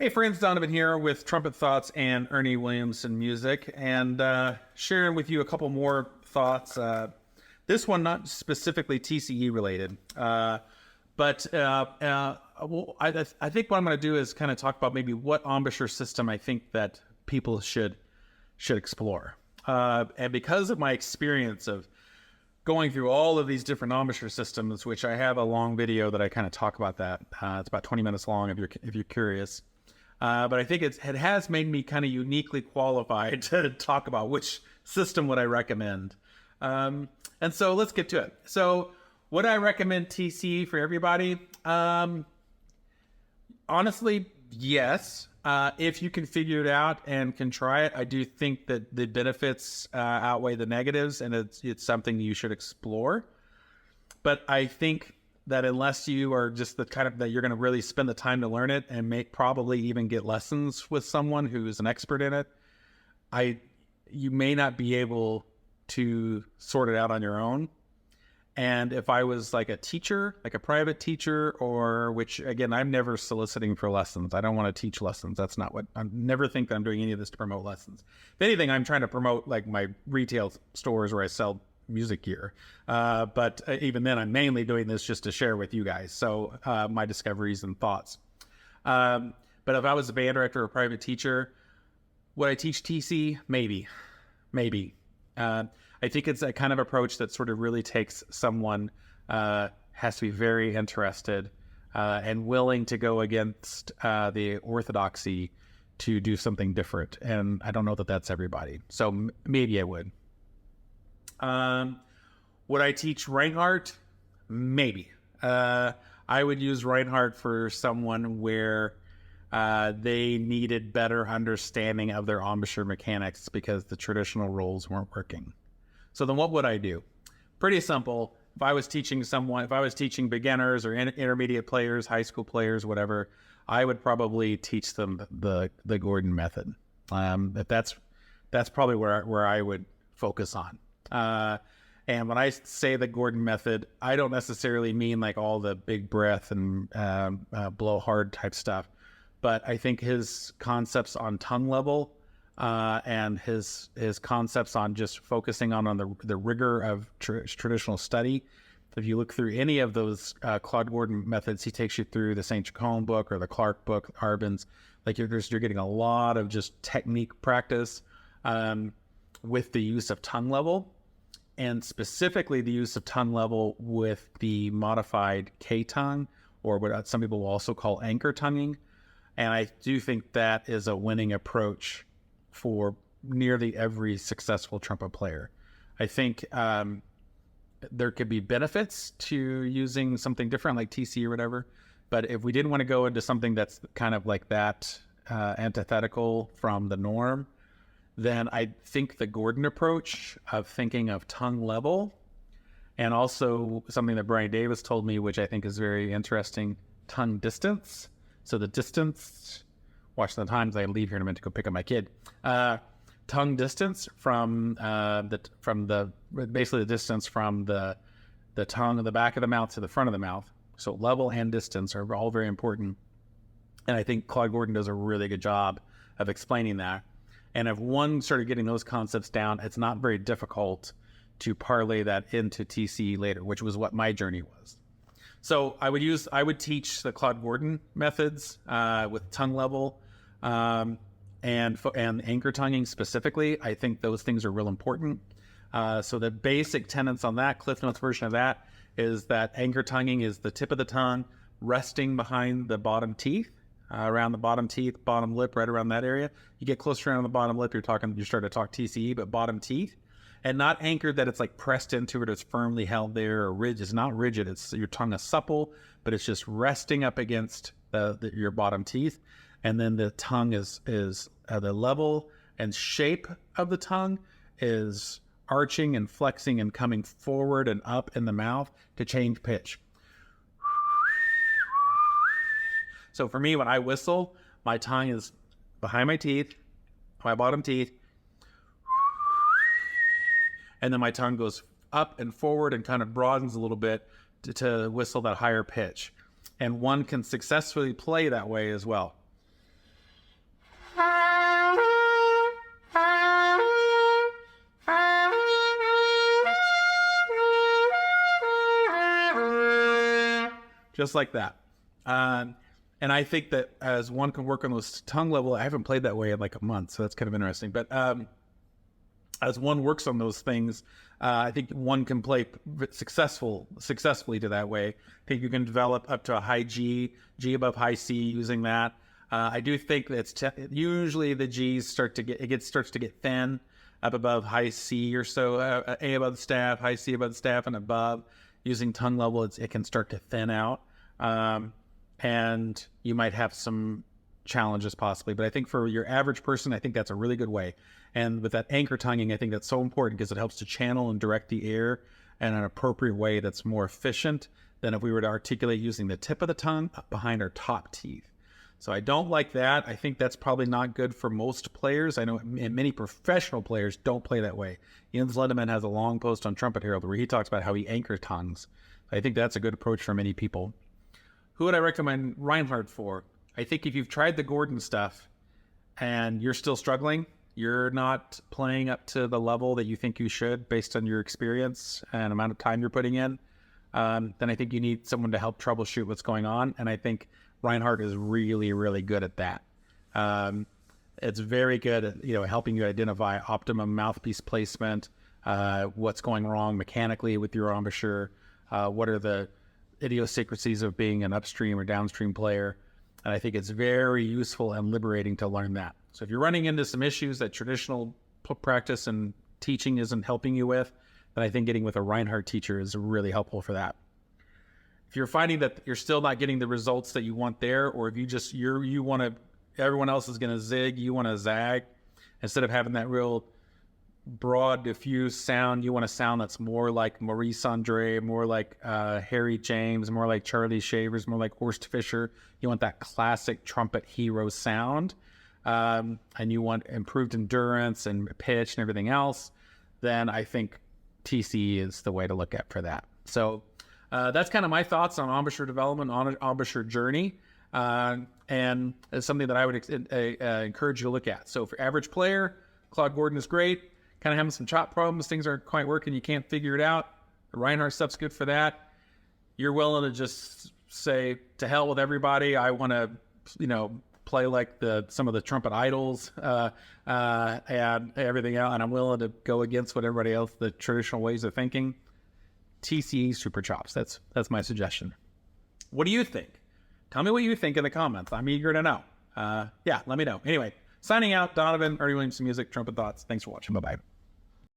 Hey friends, Donovan here with Trumpet Thoughts and Ernie Williamson Music, and sharing with you a couple more thoughts. This one not specifically TCE related, but I think what I'm going to do is kind of talk about maybe what embouchure system I think that people should explore. And because of my experience of going through all of these different embouchure systems, which I have a long video that I kind of talk about that. It's about 20 minutes long if you're curious. But I think it has made me kind of uniquely qualified to talk about which system would I recommend. And so let's get to it. So would I recommend TCE for everybody? Honestly, yes. If you can figure it out and can try it, I do think that the benefits outweigh the negatives, and it's something you should explore. But I think that unless you are just the kind of that you're going to really spend the time to learn it and probably even get lessons with someone who is an expert in it, you may not be able to sort it out on your own. And if I was like a teacher, like a private teacher, or which again, I'm never soliciting for lessons. I don't want to teach lessons. That's not what I never think that I'm doing any of this to promote lessons. If anything, I'm trying to promote like my retail stores where I sell music gear. But even then, I'm mainly doing this just to share with you guys. So my discoveries and thoughts. But if I was a band director or a private teacher, would I teach TC? Maybe. I think it's a kind of approach that sort of really takes someone has to be very interested and willing to go against the orthodoxy to do something different. And I don't know that that's everybody. So maybe I would. Would I teach Reinhardt? Maybe. I would use Reinhardt for someone where they needed better understanding of their embouchure mechanics because the traditional roles weren't working. So then what would I do? Pretty simple. If I was teaching beginners or intermediate players, high school players, whatever, I would probably teach them the Gordon method. That's probably where I would focus on. And when I say the Gordon method, I don't necessarily mean like all the big breath and blow hard type stuff, but I think his concepts on tongue level and his concepts on just focusing on the rigor of traditional study. If you look through any of those Claude Gordon methods, he takes you through the St. Jacome book or the Clark book, Arbin's. Like you're getting a lot of just technique practice with the use of tongue level, and specifically the use of tongue level with the modified K tongue, or what some people will also call anchor tonguing. And I do think that is a winning approach for nearly every successful trumpet player. I think there could be benefits to using something different like TC or whatever, but if we didn't want to go into something that's kind of like that antithetical from the norm, then I think the Gordon approach of thinking of tongue level, and also something that Brian Davis told me, which I think is very interesting, tongue distance. So the distance, watch the times I leave here in a minute to go pick up my kid. Tongue distance from basically the distance from the tongue of the back of the mouth to the front of the mouth. So level and distance are all very important. And I think Claude Gordon does a really good job of explaining that. And if one started getting those concepts down, it's not very difficult to parlay that into TCE later, which was what my journey was. So I would teach the Claude Gordon methods with tongue level and anchor tonguing specifically. I think those things are real important. So the basic tenets on that, Cliff Notes version of that, is that anchor tonguing is the tip of the tongue resting behind the bottom teeth, around the bottom teeth, bottom lip, right around that area. You get closer around the bottom lip, you're starting to talk TCE, but bottom teeth. And not anchored that it's like pressed into it, it's firmly held there, or rigid. It's not rigid. It's your tongue is supple, but it's just resting up against your bottom teeth. And then the tongue is the level and shape of the tongue is arching and flexing and coming forward and up in the mouth to change pitch. So for me, when I whistle, my tongue is behind my teeth, my bottom teeth, and then my tongue goes up and forward and kind of broadens a little bit to whistle that higher pitch. And one can successfully play that way as well. just like that. And I think that as one can work on those tongue level, I haven't played that way in like a month, so that's kind of interesting. But as one works on those things, I think one can play successfully to that way. I think you can develop up to a high G above high C using that. I do think that usually the G's starts to get thin up above high C or so, A above the staff, high C above the staff, and above. Using tongue level, it can start to thin out, and you might have some challenges possibly. But I think for your average person, I think that's a really good way. And with that anchor tonguing, I think that's so important because it helps to channel and direct the air in an appropriate way that's more efficient than if we were to articulate using the tip of the tongue up behind our top teeth. So I don't like that. I think that's probably not good for most players. I know many professional players don't play that way. Jens Lindemann has a long post on Trumpet Herald where he talks about how he anchor tongues. I think that's a good approach for many people. Who would I recommend Reinhardt for? I think if you've tried the Gordon stuff and you're still struggling, you're not playing up to the level that you think you should based on your experience and amount of time you're putting in, then I think you need someone to help troubleshoot what's going on. And I think Reinhardt is really, really good at that. It's very good at helping you identify optimum mouthpiece placement, what's going wrong mechanically with your embouchure, what are the idiosyncrasies of being an upstream or downstream player. And I think it's very useful and liberating to learn that. So if you're running into some issues that traditional practice and teaching isn't helping you with, then I think getting with a Reinhardt teacher is really helpful for that. If you're finding that you're still not getting the results that you want there, or if you want to, everyone else is going to zig, you want to zag, instead of having that real broad, diffuse sound, you want a sound that's more like Maurice Andre, more like Harry James, more like Charlie Shavers, more like Horst Fischer. You want that classic trumpet hero sound, and you want improved endurance and pitch and everything else, then I think TCE is the way to look at for that. So that's kind of my thoughts on embouchure development, on an embouchure journey, and it's something that I would encourage you to look at. So for average player, Claude Gordon is great. Kind of having some chop problems, things aren't quite working, you can't figure it out. The Reinhardt stuff's good for that. You're willing to just say, to hell with everybody, I want to, play like some of the trumpet idols and everything else, and I'm willing to go against what everybody else, the traditional ways of thinking. TCE Super Chops. That's my suggestion. What do you think? Tell me what you think in the comments. I'm eager to know. Let me know. Anyway, signing out, Donovan, Ernie Williams Music, Trumpet Thoughts. Thanks for watching. Bye-bye.